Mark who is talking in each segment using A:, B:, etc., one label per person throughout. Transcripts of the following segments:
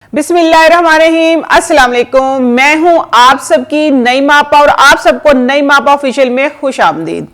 A: बिस्मिल्लाहिर्रहमानिर्रहीम, अस्सलाम वालेकुम। मैं हूं आप सबकी नई मापा और आप सबको नई मापा ऑफिशियल में खुश आमदीद।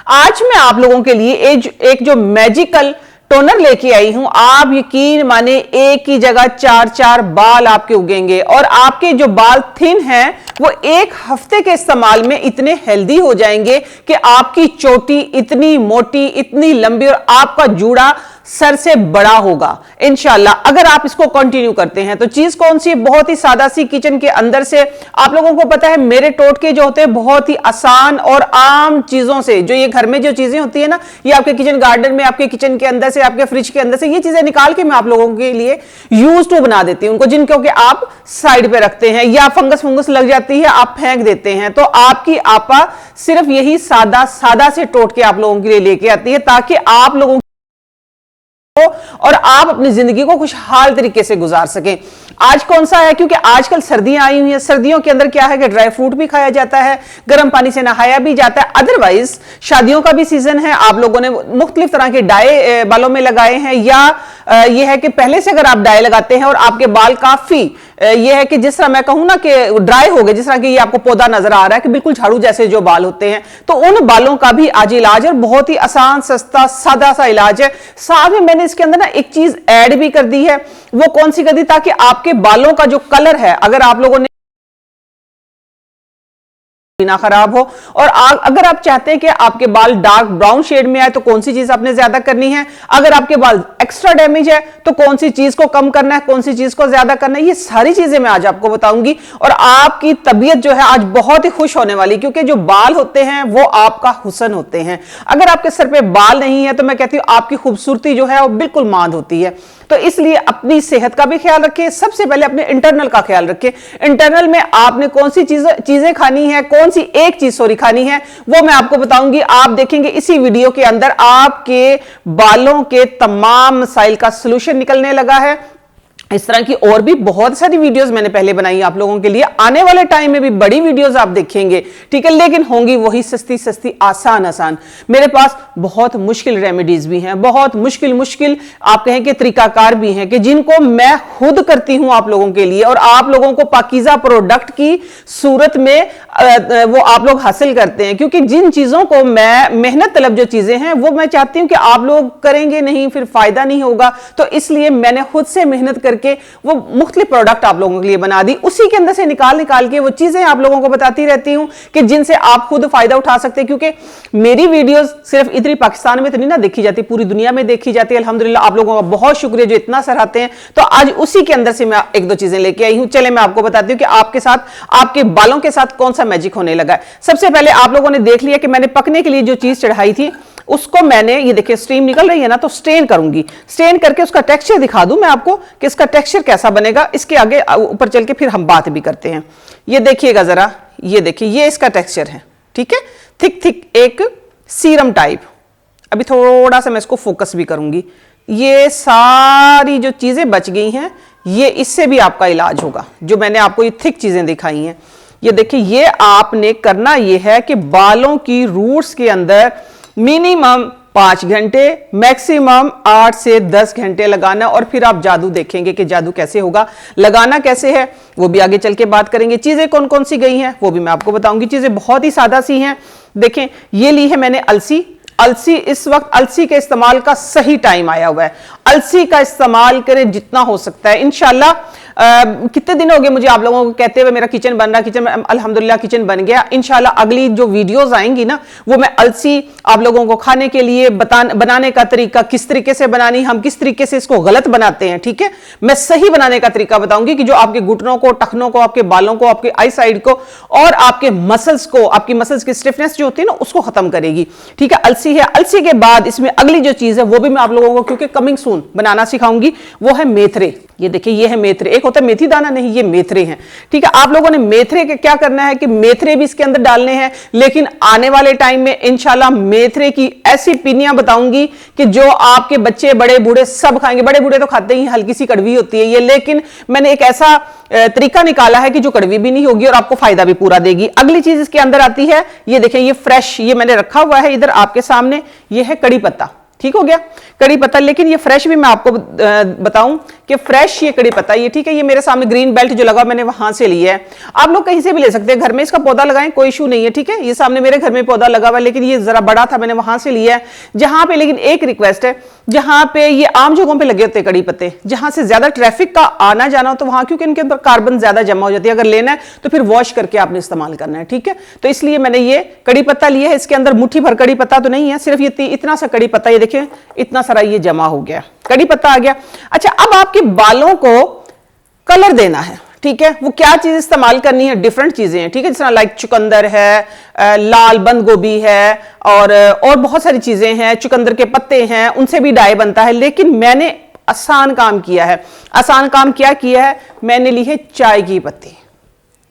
A: आज मैं आप लोगों के लिए एक जो मैजिकल टोनर लेके आई हूं। आप यकीन माने एक ही जगह चार चार बाल आपके उगेंगे और आपके जो बाल थिन हैं वो एक हफ्ते के इस्तेमाल में इतने हेल्दी हो जाएंगे कि आपकी चोटी इतनी मोटी, इतनी लंबी और आपका जूड़ा सर से बड़ा होगा इंशाल्लाह, अगर आप इसको कंटिन्यू करते हैं। तो चीज कौन सी है? बहुत ही सादा सी किचन के अंदर से। आप लोगों को पता है मेरे टोटके जो होते हैं बहुत ही आसान और आम चीजों से, जो ये घर में जो चीजें होती है ना, ये आपके किचन गार्डन में, आपके किचन के अंदर से, आपके फ्रिज के अंदर से ये चीजें निकाल के मैं आप लोगों के लिए यूज टू बना देती हूं उनको, जिनको कि आप साइड पे रखते हैं या फंगस लग जाती है आप फेंक देते हैं। तो आपकी आपा सिर्फ यही सादा से टोटके आप लोगों के लिए लेके आती है ताकि आप लोगों और आप अपनी जिंदगी को खुशहाल तरीके से गुजार सकें। आज कौन सा है? क्योंकि आजकल सर्दियां आई हुई हैं। सर्दियों के अंदर क्या है कि ड्राई फ्रूट भी खाया जाता है, गर्म पानी से नहाया भी जाता है। अदरवाइज शादियों का भी सीजन है, आप लोगों ने मुख्तलिफ तरह के डाई बालों में लगाए हैं, या यह है कि पहले से अगर आप डाई लगाते हैं और आपके बाल काफी यह है कि जिस तरह मैं कहूं ना कि ड्राई हो गए, जिस तरह कि ये आपको पौधा नजर आ रहा है कि बिल्कुल झाड़ू जैसे जो बाल होते हैं, तो उन बालों का भी आज इलाज है। बहुत ही आसान, सस्ता, सादा सा इलाज है। साथ में मैंने इसके अंदर ना एक चीज ऐड भी कर दी है। वो कौन सी कर दी? ताकि आपके बालों का जो कलर है, अगर आप लोगों ने ना खराब हो, और अगर आप चाहते हैं कि आपके बाल डार्क ब्राउन शेड में आए तो कौन सी चीज आपने ज्यादा करनी है, अगर आपके बाल एक्स्ट्रा डैमेज है तो कौन सी चीज को कम करना है, कौन सी चीज को ज्यादा करना है, ये सारी चीजें मैं आज आपको बताऊंगी। और आपकी तबीयत जो है आज बहुत ही खुश होने वाली, क्योंकि जो बाल होते हैं वो आपका हुस्न होते हैं। अगर आपके सर पे बाल नहीं है तो मैं कहती हूं आपकी खूबसूरती जो है वो बिल्कुल मांद होती है। तो इसलिए अपनी सेहत का भी ख्याल रखें, सबसे पहले अपने इंटरनल का ख्याल रखें। इंटरनल में आपने कौन सी चीजें खानी है, कौन सी एक चीज सॉरी खानी है, वो मैं आपको बताऊंगी। आप देखेंगे इसी वीडियो के अंदर आपके बालों के तमाम मसाइल का सलूशन निकलने लगा है। इस तरह की और भी बहुत सारी वीडियोस मैंने पहले बनाई आप लोगों के लिए। आने वाले टाइम में भी बड़ी वीडियोस आप देखेंगे, ठीक है, लेकिन होंगी वही सस्ती आसान। मेरे पास बहुत मुश्किल रेमेडीज भी हैं, बहुत मुश्किल आप कहें कि तरीकाकार भी हैं कि जिनको मैं खुद करती हूं आप लोगों के लिए, और आप लोगों को पाकीज़ा प्रोडक्ट की सूरत में वो आप लोग हासिल करते हैं। क्योंकि जिन चीजों को मैं मेहनत तलब जो चीजें हैं वो मैं चाहती हूं कि आप लोग करेंगे नहीं, फिर फायदा नहीं होगा। तो इसलिए मैंने खुद से मेहनत करके वो मुख्तलिफ प्रोडक्ट आप लोगों के लिए बना दी। उसी के अंदर से निकाल के वो चीजें आप लोगों को बताती रहती हूं कि जिनसे आप खुद फायदा उठा सकते हैं। क्योंकि मेरी वीडियोस सिर्फ इधर पाकिस्तान में तो नहीं ना देखी जाती, पूरी दुनिया में देखी जाती है। अल्हम्दुलिल्लाह, आप लोगों का बहुत शुक्रिया जो इतना सराहते हैं। तो आज उसी के अंदर से मैं एक दो चीजें लेके आई हूं। चले मैं आपको बताती हूं कि आपके साथ, आपके बालों के साथ कौन सा मैजिक होने लगा है। सबसे पहले आप लोगों ने देख लिया कि मैंने पकने के लिए जो चीज चढ़ाई थी उसको मैंने, ये देखिए स्टीम निकल रही है ना, तो स्टेन करूंगी। स्टेन करके उसका टेक्सचर दिखा दूं मैं आपको कि इसका टेक्सचर कैसा बनेगा। इसके आगे ऊपर चल के फिर हम बात भी करते हैं। ये देखिएगा जरा, ये देखिए, ये इसका टेक्सचर है, ठीक है, थिक एक सीरम टाइप। अभी थोड़ा सा मैं इसको फोकस भी करूंगी। ये सारी जो चीजें बच गई हैं, ये इससे भी आपका इलाज होगा। जो मैंने आपको ये थिक चीजें दिखाई हैं, ये देखिए, ये आपने करना ये है कि बालों की रूट्स के अंदर मिनिमम 5 घंटे, मैक्सिमम 8 से 10 घंटे लगाना, और फिर आप जादू देखेंगे कि जादू कैसे होगा। लगाना कैसे है वो भी आगे चल के बात करेंगे। चीजें कौन कौन सी गई हैं वो भी मैं आपको बताऊंगी। चीजें बहुत ही सादा सी हैं। देखें, ये ली है मैंने अलसी। इस वक्त अलसी के इस्तेमाल का सही टाइम आया हुआ है। अलसी का इस्तेमाल करें जितना हो सकता है इंशाल्लाह। कितने दिन हो गए मुझे आप लोगों को कहते हुए मेरा किचन बन रहा, किचन अल्हम्दुलिल्लाह किचन बन गया। इंशाल्लाह अगली जो वीडियोस आएंगी ना, वो मैं अलसी आप लोगों को खाने के लिए बनाने का तरीका, किस तरीके से बनानी, हम किस तरीके से इसको गलत बनाते हैं, ठीक है, मैं सही बनाने का तरीका बताऊंगी कि जो आपके घुटनों को, टखनों को, आपके बालों को, आपके आई साइड को और आपके मसल्स को, आपकी मसल्स की स्टिफनेस जो होती है ना, उसको खत्म करेगी, ठीक है। अलसी है। अलसी के बाद इसमें अगली जो चीज है वो भी मैं आप लोगों को, क्योंकि कमिंग सून बनाना सिखाऊंगी, वो है मेथरे। ये देखिए, ये है मेथरे। एक होता है मेथी दाना, नहीं, ये मेथरे हैं, ठीक है। आप लोगों ने मेथरे के क्या करना है कि मेथरे भी इसके अंदर डालने हैं, लेकिन आने वाले टाइम में इंशाल्लाह मेथरे की ऐसी पिनियां बताऊंगी कि जो आपके बच्चे, बड़े बूढ़े सब खाएंगे। बड़े बूढ़े तो खाते ही, हल्की सी कड़वी होती है ये, लेकिन मैंने एक ऐसा तरीका निकाला है कि जो कड़वी भी नहीं होगी और आपको फायदा भी पूरा देगी। अगली चीज इसके अंदर आती है, ये देखें, ये फ्रेश, ये मैंने रखा हुआ है इधर आपके सामने, ये है कड़ी पत्ता। ठीक हो गया कड़ी पत्ता। लेकिन ये फ्रेश भी मैं आपको बताऊं कि फ्रेश ये कड़ी पत्ता, ये ठीक है, ये मेरे सामने ग्रीन बेल्ट जो लगा मैंने वहां से लिया है। आप लोग कहीं से भी ले सकते हैं, घर में इसका पौधा लगाएं, कोई इशू नहीं है, ठीक है। ये सामने मेरे घर में पौधा लगा हुआ है, लेकिन ये जरा बड़ा था, मैंने वहां से लिया है। जहां पे लेकिन एक रिक्वेस्ट है, जहां पे ये आम जगहों पे लगे होते हैं कड़ी पत्ते, जहां से ज्यादा ट्रैफिक का आना जाना हो, तो वहां क्योंकि इनके अंदर कार्बन ज्यादा जमा हो जाती है, अगर लेना है तो फिर वॉश करके आपने इस्तेमाल करना है, ठीक है। तो इसलिए मैंने ये कड़ी पत्ता लिया है। इसके अंदर मुट्ठी भर कड़ी पत्ता तो नहीं है, सिर्फ ये इतना सा कड़ी पत्ता, ये देखिए इतना सारा ये जमा हो गया, कड़ी पत्ता आ गया। अच्छा, अब आपके बालों को कलर देना है, ठीक है। वो क्या चीज इस्तेमाल करनी है, डिफरेंट चीजें हैं, ठीक है, जिस तरह लाइक चुकंदर है, लाल बंद गोभी है, और बहुत सारी चीजें हैं, चुकंदर के पत्ते हैं, उनसे भी डाई बनता है। लेकिन मैंने आसान काम किया है। आसान काम क्या किया है, मैंने ली है चाय की पत्ती,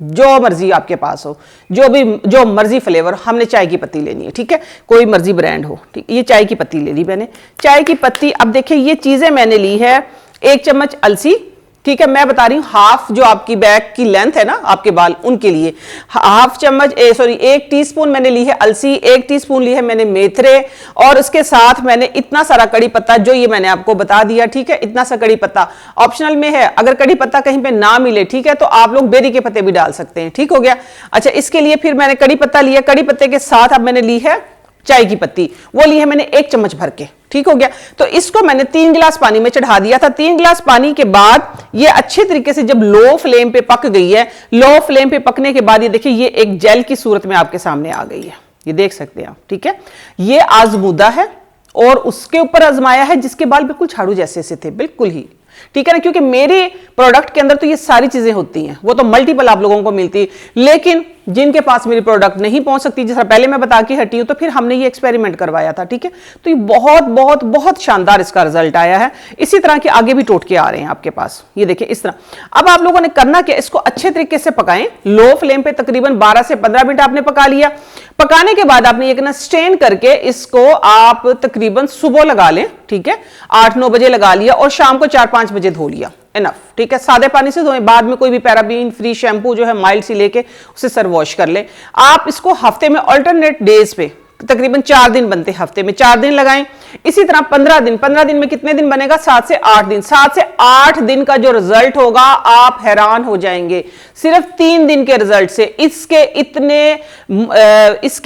A: जो मर्जी आपके पास हो, जो मर्जी फ्लेवर, हमने चाय की पत्ती लेनी है, ठीक है, कोई मर्जी ब्रांड हो, ठीक। ये चाय की पत्ती ले ली मैंने, चाय की पत्ती। अब देखिए ये चीजें मैंने ली है, 1 चम्मच अलसी, ठीक है, मैं बता रही हूं हाफ, जो आपकी बैक की लेंथ है ना आपके बाल, उनके लिए हाफ चम्मच 1 टीस्पून मैंने ली है अलसी, 1 टीस्पून ली है मैंने मेथरे, और उसके साथ मैंने इतना सारा कड़ी पत्ता, जो ये मैंने आपको बता दिया, ठीक है। इतना सा कड़ी पत्ता ऑप्शनल में है, अगर कड़ी पत्ता कहीं पे ना मिले, ठीक है, तो आप लोग बेरी के पत्ते भी डाल सकते हैं, ठीक हो गया। अच्छा, इसके लिए फिर मैंने कड़ी पत्ता लिया, कड़ी पत्ते के साथ अब मैंने ली है चाय की पत्ती, वो ली है मैंने 1 चम्मच भर के, ठीक हो गया। तो इसको मैंने 3 गिलास पानी में चढ़ा दिया था। 3 गिलास पानी के बाद ये अच्छे तरीके से जब लो फ्लेम पे पक गई है, लो फ्लेम पे पकने के बाद ये देखिए ये एक जेल की सूरत में आपके सामने आ गई है, ये देख सकते हैं आप, ठीक है। ये आजमूदा है और उसके ऊपर आजमाया है जिसके बाल बिल्कुल झाड़ू जैसे से थे, बिल्कुल ही, ठीक है ना, क्योंकि मेरे प्रोडक्ट के अंदर तो ये सारी चीजें होती हैं, वो तो मल्टीपल आप लोगों को मिलती है। लेकिन जिनके पास मेरी प्रोडक्ट नहीं पहुंच सकती, जैसा पहले मैं बता के हटी हूं, तो फिर हमने ये एक्सपेरिमेंट करवाया था, ठीक है। तो ये बहुत बहुत बहुत शानदार इसका रिजल्ट आया है। इसी तरह के आगे भी टोटके आ रहे हैं आपके पास, ये देखिए इस तरह। अब आप लोगों ने करना क्या, इसको अच्छे तरीके से पकाएं, लो फ्लेम पे तकरीबन 12 से 15 मिनट आपने पका लिया। पकाने के बाद आपने एक ना स्ट्रेन करके इसको आप तकरीबन सुबह लगा लें, ठीक है, 8-9 बजे लगा लिया, और शाम को 4-5 बजे धो लिया, इनफ, ठीक है। सादे पानी से धोएं, बाद में कोई भी पैराबीन फ्री शैम्पू जो है माइल्ड सी लेके उसे सर वॉश कर ले। आप इसको हफ्ते में अल्टरनेट डेज पे तकरीबन 4 दिन बनते हैं, हफ्ते में 4 दिन लगाएं। इसी तरह 15 दिन, 15 दिन में कितने दिन बनेगा, 7 से 8 दिन। 7 से 8 दिन का जो रिजल्ट होगा आप हैरान हो जाएंगे। सिर्फ 3 दिन के रिजल्ट से इसके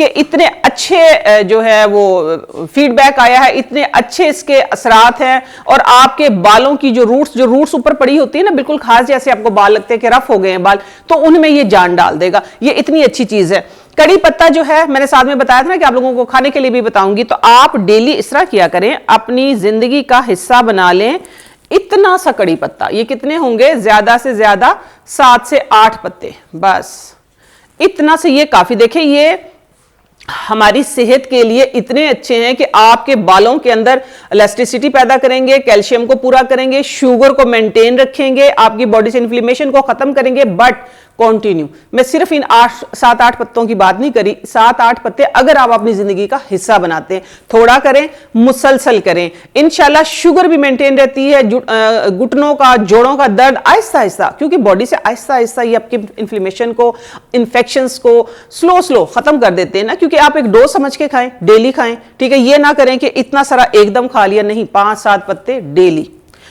A: इतने अच्छे जो है वो फीडबैक आया है, इतने अच्छे इसके असरात हैं। और आपके बालों की जो रूट्स ऊपर पड़ी होती है ना, बिल्कुल खास जैसे आपको बाल लगते हैं कि रफ हो गए हैं बाल, तो उनमें ये जान डाल देगा। ये इतनी अच्छी चीज है। कड़ी पत्ता जो है मैंने साथ में बताया था ना कि आप लोगों को खाने के लिए भी बताऊंगी, तो आप डेली इस तरह किया करें, अपनी जिंदगी का हिस्सा बना लें इतना सा कड़ी पत्ता। ये कितने होंगे, ज्यादा से ज्यादा 7 से 8 पत्ते, बस इतना से ये काफी। देखिए ये हमारी सेहत के लिए इतने अच्छे हैं कि आपके बालों के अंदर इलास्टिसिटी पैदा करेंगे, कैल्शियम को पूरा करेंगे, शुगर को मेंटेन रखेंगे, आपकी बॉडी से इन्फ्लेमेशन को खत्म करेंगे। बट कंटिन्यू, मैं सिर्फ इन 7-8 पत्तों की बात नहीं करी। 7-8 पत्ते अगर आप अपनी जिंदगी का हिस्सा बनाते हैं, थोड़ा करें, मुसलसल करें, इंशाल्लाह शुगर भी मेंटेन रहती है, घुटनों का, जोड़ों का दर्द आहिस्ता आहिस्ता, क्योंकि बॉडी से आहिस्ता आहिस्ता ये आपके इन्फ्लेमेशन को, इन्फेक्शंस को स्लो खत्म कर देते हैं ना। क्योंकि आप एक डोज समझ के खाएं, डेली खाएं, ठीक है। ये ना करें कि इतना सारा एकदम खा लिया, नहीं, 5-7 पत्ते डेली,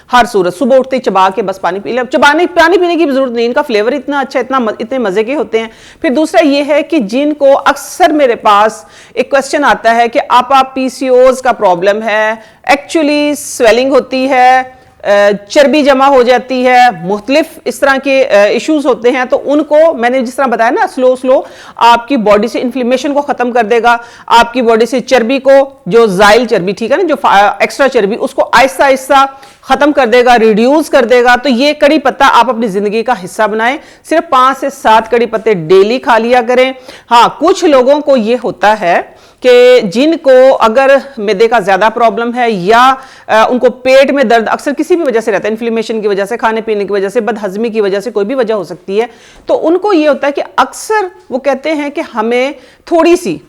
A: हर सूरत। सुबह उठते ही चबा के बस पानी पी ले। पानी पीने की जरूरत नहीं, इनका फ्लेवर इतना अच्छा, इतने मजे के होते हैं। फिर दूसरा ये है कि जिनको अक्सर मेरे पास एक क्वेश्चन आता है कि आपा पीसीओज का प्रॉब्लम है, एक्चुअली स्वेलिंग होती है, चर्बी जमा हो जाती है, मुख्तलिफ इस तरह के इश्यूज होते हैं, तो उनको मैंने जिस तरह बताया ना, स्लो आपकी बॉडी से इन्फ्लेमेशन को खत्म कर देगा, आपकी बॉडी से चर्बी को, जो जाइल चर्बी, ठीक है ना, जो एक्स्ट्रा चर्बी, उसको आहिस्ता आहिस्ता खत्म कर देगा, रिड्यूस कर देगा। तो ये कड़ी पत्ता आप अपनी जिंदगी का हिस्सा बनाएं। सिर्फ 5 से 7 कड़ी पत्ते डेली खा लिया करें। हाँ, कुछ लोगों को ये होता है कि जिनको अगर मैदे का ज्यादा प्रॉब्लम है, या उनको पेट में दर्द अक्सर किसी भी वजह से रहता है, इन्फ्लेमेशन की वजह से, खाने पीने की वजह से, बदहजमी की वजह से, कोई भी वजह हो सकती है, तो उनको ये होता है कि अक्सर वो कहते हैं कि हमें थोड़ी सी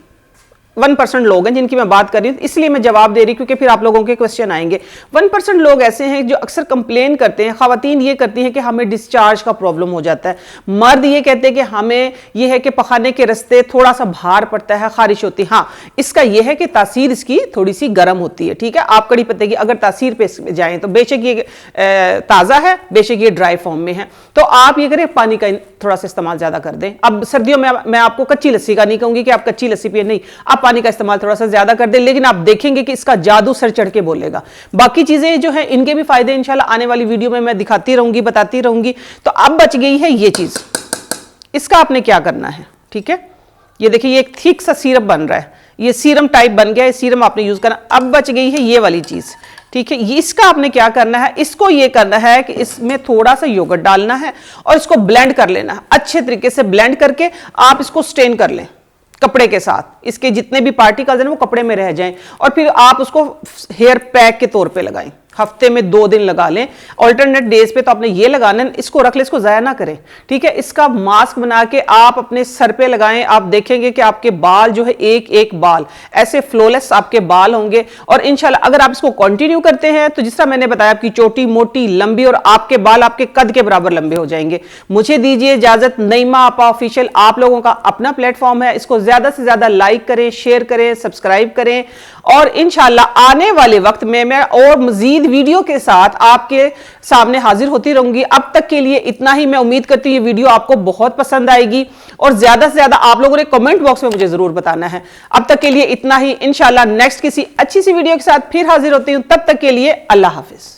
A: 1% लोग हैं जिनकी मैं बात कर रही हूं, इसलिए मैं जवाब दे रही हूं क्योंकि फिर आप लोगों के क्वेश्चन आएंगे। 1% लोग ऐसे हैं जो अक्सर कंप्लेन करते हैं, खवातीन ये करती हैं कि हमें डिस्चार्ज का प्रॉब्लम हो जाता है, मर्द ये कहते हैं कि हमें ये है कि पखाने के रास्ते थोड़ा सा भार पड़ता है, खारिश होती है। हाँ, इसका ये है कि तासीर इसकी थोड़ी सी गर्म होती है, ठीक है। आप कड़ी पत्ते की अगर तासीर पे जाएं तो बेशक ये ताज़ा है, बेशक ये ड्राई फॉर्म में है, तो आप ये करें पानी का थोड़ा सा इस्तेमाल ज्यादा कर दें। अब सर्दियों में मैं आपको कच्ची लस्सी का नहीं कहूंगी कि आप कच्ची लस्सी पिए, नहीं, आप पानी का इस्तेमाल थोड़ा सा ज्यादा कर दें, लेकिन आप देखेंगे कि इसका जादू सर चढ़ के बोलेगा। बाकी चीजें जो है इनके भी फायदे इंशाल्लाह आने वाली वीडियो में मैं दिखाती रहूंगी, बताती रहूंगी। तो अब बच गई है ये चीज, इसका आपने क्या करना है, ठीक है। ये देखिए ये एक थिक सा सिरप बन रहा है, ये सीरम टाइप बन गया है, सीरम आपने यूज करना। अब बच गई है ये वाली चीज, ठीक है। ये इसका आपने क्या करना है, इसको ये करना है कि इसमें थोड़ा सा योगर्ट डालना है और इसको ब्लेंड कर लेना है, अच्छे तरीके से ब्लेंड करके आप इसको स्टेन कर लें कपड़े के साथ, इसके जितने भी पार्टिकल्स हैं वो कपड़े में रह जाएं, और फिर आप उसको हेयर पैक के तौर पे लगाएं। हफ्ते में 2 दिन लगा लें, ऑल्टरनेट डेज पे तो आपने ये लगाना है, इसको रख ले, इसको जाया ना करें, ठीक है। इसका मास्क बना के आप अपने सर पे लगाएं, आप देखेंगे कि आपके बाल जो है एक एक बाल ऐसे फ्लोलेस आपके बाल होंगे। और इंशाल्लाह अगर आप इसको कंटिन्यू करते हैं तो जिस तरह मैंने बताया, आपकी चोटी मोटी लंबी और आपके बाल आपके कद के बराबर लंबे हो जाएंगे। मुझे दीजिए इजाजत, नईमा आपा ऑफिशियल आप लोगों का अपना प्लेटफॉर्म है, इसको ज्यादा से ज्यादा लाइक करें, शेयर करें, सब्सक्राइब करें, और इंशाल्लाह आने वाले वक्त में मैं और मजीद वीडियो के साथ आपके सामने हाजिर होती रहूंगी। अब तक के लिए इतना ही। मैं उम्मीद करती हूँ ये वीडियो आपको बहुत पसंद आएगी और ज्यादा से ज्यादा आप लोगों ने कमेंट बॉक्स में मुझे जरूर बताना है। अब तक के लिए इतना ही, इंशाल्लाह नेक्स्ट किसी अच्छी सी वीडियो के साथ फिर हाजिर होती हूं, तब तक के लिए अल्लाह हाफिज।